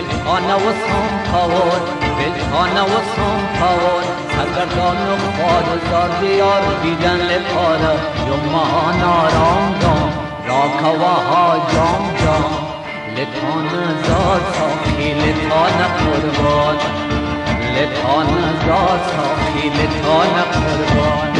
بلخانه و سامپاور بلخانه و سامپاور سرگردان و خوارزار دیار دیدن لپاره یومان آرام دام راکواها جام جام لطان زار ساخی لطان قربان لطان زار ساخی لطان قربان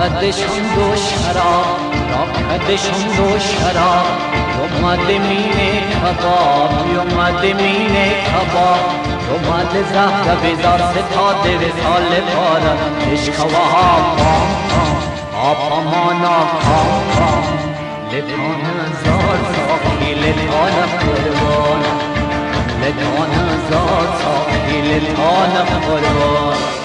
راکدشون دو شراب راکدشون دو شراب اومده مینه کباب اومده مینه کباب اومده زهر بیزار ستاده و سال پاره عشقوها پام پام آپا مانا پام پام لطان زار ساخی لطان قربان لطان زار ساخی لطان قربان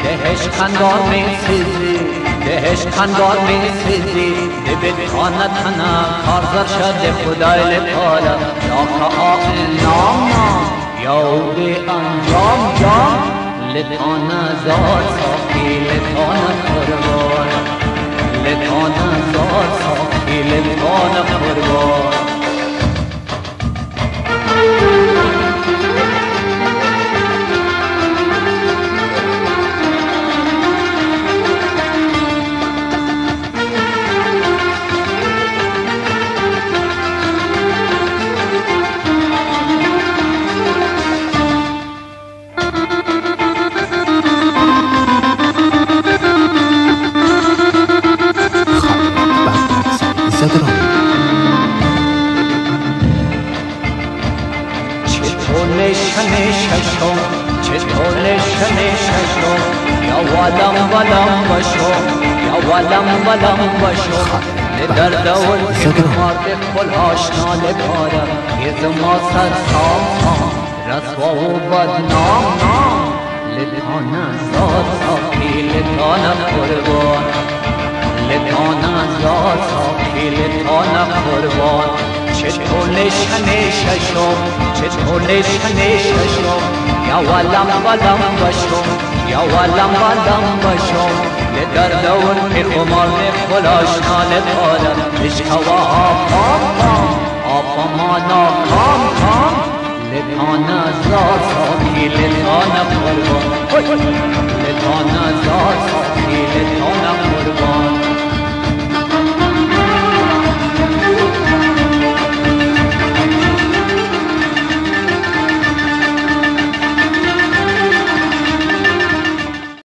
دهش خندار می سیزی دهش خندار می سیزی دبت خانت هنم کارزر شد خدای لپاره لاکا آقل نام نام یاودی انجام جام لطان زار ساخی لطان قربان لطان زار ساخی لطان قربان چطور نشنه ششم یا ولم ولم بشو یا ولم ولم بشو در دول که مرد کل آشنا لپاره یه ما سر سام سام رسوا و بدنام نام لطان زار ساخی لطان قربان لطان زار ساخی لطان قربان چطور نشنه ششم چطور نشنه ششم یا ولم ولم بشم یا ولم ولم بشم در دور که خمار کل آشنا لپاره عشقوها پام پام آپا مانا کام کام لطان زار ساخی لطان قربان